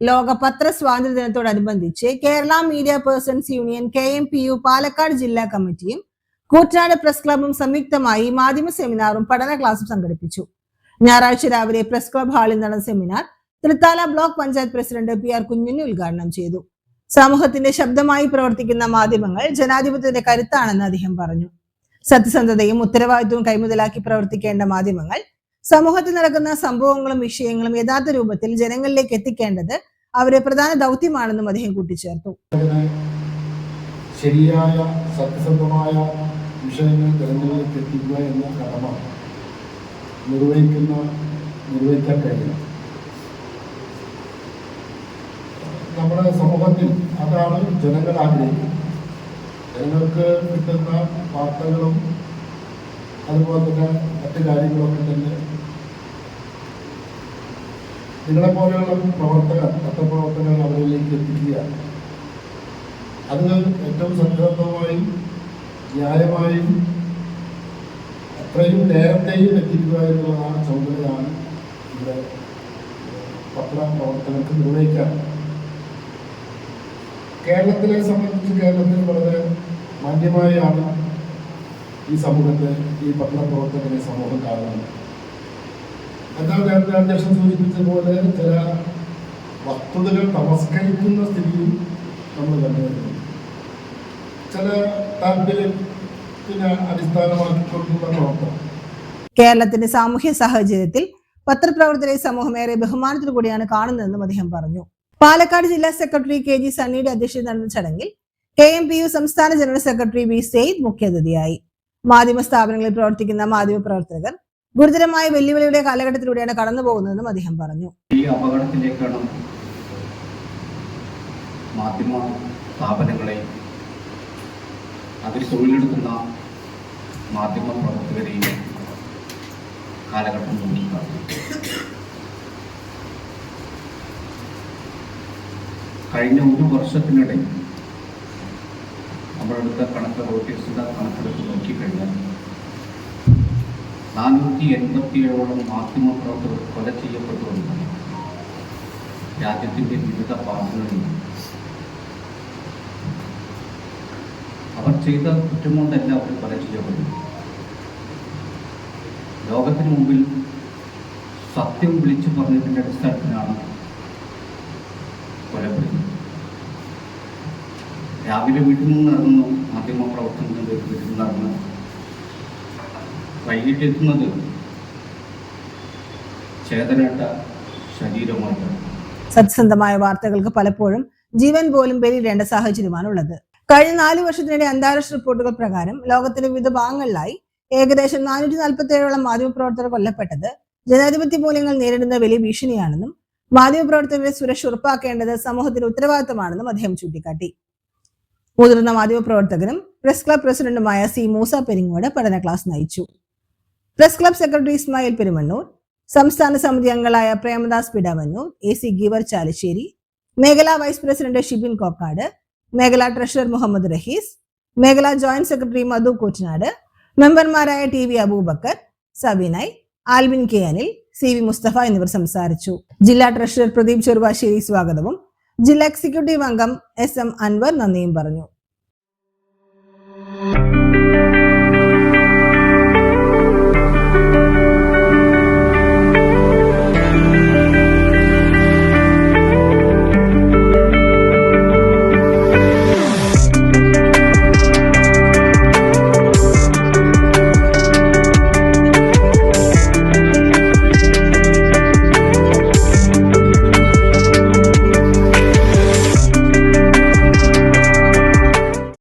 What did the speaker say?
ലോക പത്ര സ്വാതന്ത്ര്യ ദിനത്തോടനുബന്ധിച്ച് Kerala media persons union KMPU Palakkad ജില്ലാ കമ്മിറ്റിയും കൂറ്റനാട് പ്രസ് ക്ലബും സംയുക്തമായി മാധ്യമ സെമിനാറും പഠന ക്ലാസും സംഘടിപ്പിച്ചു. ഞായറാഴ്ച രാവിലെ പ്രസ് ക്ലബ് ഹാളിൽ നടന്ന seminar Thrithala block panchayat president PR Kunjunni ഉദ്ഘാടനം ചെയ്തു. സമൂഹത്തിന്റെ ശബ്ദമായി പ്രവർത്തിക്കുന്ന മാധ്യമങ്ങൾ ജനാധിപത്യത്തിന്റെ കരുത്താണെന്ന് അദ്ദേഹം പറഞ്ഞു. സത്യസന്ധതയും ഉത്തരവാദിത്വവും കൈമുതലാക്കി പ്രവർത്തിക്കേണ്ട മാധ്യമങ്ങൾ സമൂഹത്തിൽ നടക്കുന്ന സംഭവങ്ങളും വിഷയങ്ങളും യഥാർത്ഥ രൂപത്തിൽ ജനങ്ങളിലേക്ക് എത്തിക്കേണ്ടത് അവരുടെ പ്രധാന ദൗത്യമാണെന്നും അദ്ദേഹം കൂട്ടിച്ചേർത്തു. ശരിയായ സത്യസന്ധമായ വിഷയങ്ങൾ ജനങ്ങളിലേക്ക് എത്തിക്കുക എന്ന കടമ നിർവഹിക്കാൻ കഴിയണം. നമ്മുടെ സമൂഹത്തിൽ അതാണ് ജനങ്ങൾ ആഗ്രഹിക്കുന്നത്. ജനങ്ങൾക്ക് കിട്ടുന്ന വാർത്തകളും അതുപോലെ തന്നെ മറ്റു കാര്യങ്ങളൊക്കെ തന്നെ നിങ്ങളെപ്പോലെയുള്ള പത്രപ്രവർത്തകർ അവരിലേക്ക് എത്തിക്കുക, അത് ഏറ്റവും സത്യസന്ധമായും ന്യായമായും അത്രയും നേരത്തെയും എത്തിക്കുക എന്നുള്ളതാണ് ചുമതലയാണ് ഇവിടെ പത്രപ്രവർത്തകർക്ക് നിർവഹിക്കാൻ. കേരളത്തിലെ സംബന്ധിച്ച് കേരളത്തിൽ വളരെ മാന്യമായാണ് ഈ സമൂഹത്തെ, ഈ പത്രപ്രവർത്തകരെ സമൂഹം കാണുന്നത്. എന്നാൽ നേരത്തെ അധ്യക്ഷൻ സൂചിപ്പിച്ചതുപോലെ ചില വസ്തുതകൾ തമസ്കരിക്കുന്ന സ്ഥിതിയും നമ്മൾ കണ്ടുവരുന്നു. ചില താല്പര്യത്തിന് അടിസ്ഥാനമാക്കിക്കൊണ്ടുള്ള പ്രവർത്തനം. കേരളത്തിന്റെ സാമൂഹ്യ സാഹചര്യത്തിൽ പത്രപ്രവർത്തകരെ സമൂഹം ഏറെ ബഹുമാനത്തോടു കൂടിയാണ് കാണുന്നതെന്നും അദ്ദേഹം പറഞ്ഞു. പാലക്കാട് ജില്ലാ സെക്രട്ടറി KG സണ്ണിയുടെ അധ്യക്ഷതയിൽ നടന്ന ചടങ്ങിൽ KMPU സംസ്ഥാന ജനറൽ സെക്രട്ടറി B സെയ്ദ് മുഖ്യാതിഥിയായി. മാധ്യമ സ്ഥാപനങ്ങളിൽ പ്രവർത്തിക്കുന്ന മാധ്യമ പ്രവർത്തകർ ഗുരുതരമായ വെല്ലുവിളിയുടെ കാലഘട്ടത്തിലൂടെയാണ് കടന്നു പോകുന്നതെന്നും അദ്ദേഹം പറഞ്ഞു. ഈ അപകടത്തിലേക്കാണ് മാധ്യമ സ്ഥാപനങ്ങളെ, അതിൽ തൊഴിലെടുക്കുന്ന മാധ്യമ പ്രവർത്തകരെയും കാലഘട്ടം നോക്കിക്കാണുന്നത്. കഴിഞ്ഞ ഒരു വർഷത്തിനിടെ നമ്മളെടുത്ത റോട്ടേഴ്സിൻ്റെ കണക്കെടുത്ത് നോക്കിക്കഴിഞ്ഞാൽ 487ഓളം മാധ്യമ പ്രവർത്തകർ കൊല ചെയ്യപ്പെട്ടുകൊണ്ട് രാജ്യത്തിൻ്റെ വിവിധ ഭാഗങ്ങളിൽ അവർ ചെയ്ത കുറ്റം കൊണ്ടല്ല അവർ കൊല ചെയ്യപ്പെട്ടു. ലോകത്തിന് മുമ്പിൽ സത്യം വിളിച്ചു പറഞ്ഞതിൻ്റെ അടിസ്ഥാനത്തിലാണ് കൊലപ്പെടുന്നത്. രാവിലെ വീട്ടിൽ നിന്ന് ഇറങ്ങുന്നു, മാധ്യമ പ്രവർത്തനത്തിൻ്റെ വീട്ടിൽ നിന്ന് ഇറങ്ങുന്നു, വൈകിട്ട് എത്തുന്നത് ചേതനേട്ട ശരീരമായിട്ടാണ്. സത്യസന്ധമായ വാർത്തകൾക്ക് പലപ്പോഴും ജീവൻ പോലും ബലിയിടേണ്ട സാഹചര്യമാണുള്ളത്. കഴിഞ്ഞ 4 വർഷത്തിനിടെ അന്താരാഷ്ട്ര റിപ്പോർട്ടുകൾ പ്രകാരം ലോകത്തിന്റെ വിവിധ ഭാഗങ്ങളിലായി ഏകദേശം 447ഓളം മാധ്യമപ്രവർത്തകർ കൊല്ലപ്പെട്ടത് ജനാധിപത്യ മൂല്യങ്ങൾ നേരിടുന്ന വലിയ ഭീഷണിയാണെന്നും മാധ്യമപ്രവർത്തകരുടെ സുരക്ഷ ഉറപ്പാക്കേണ്ടത് സമൂഹത്തിന്റെ ഉത്തരവാദിത്തമാണെന്നും അദ്ദേഹം ചൂണ്ടിക്കാട്ടി. മുതിർന്ന മാധ്യമപ്രവർത്തകനും പ്രസ് ക്ലബ് പ്രസിഡന്റുമായ C മൂസ പെരിങ്ങോട് പഠന ക്ലാസ് നയിച്ചു. Press club secretary Ismail Perumannur, സംസ്ഥാന സമിതി അംഗങ്ങളായ പ്രേമദാസ് പിടാവന്നൂർ, AC ഗീവർ ചാലിശ്ശേരി, മേഖലാ വൈസ് പ്രസിഡന്റ് ഷിബിൻ കോക്കാട്, മേഖലാ ട്രഷറർ മുഹമ്മദ് റഹീസ്, മേഖലാ ജോയിന്റ് സെക്രട്ടറി മധു കൂറ്റനാട്, മെമ്പർമാരായ TV Abubakar, സബിനായ്, Albin K Anil, CV Mustafa എന്നിവർ സംസാരിച്ചു. ജില്ലാ ട്രഷറർ പ്രദീപ് ചെറുവാശ്ശേരി സ്വാഗതവും ജില്ലാ എക്സിക്യൂട്ടീവ് അംഗം SM അൻവർ നന്ദിയും പറഞ്ഞു.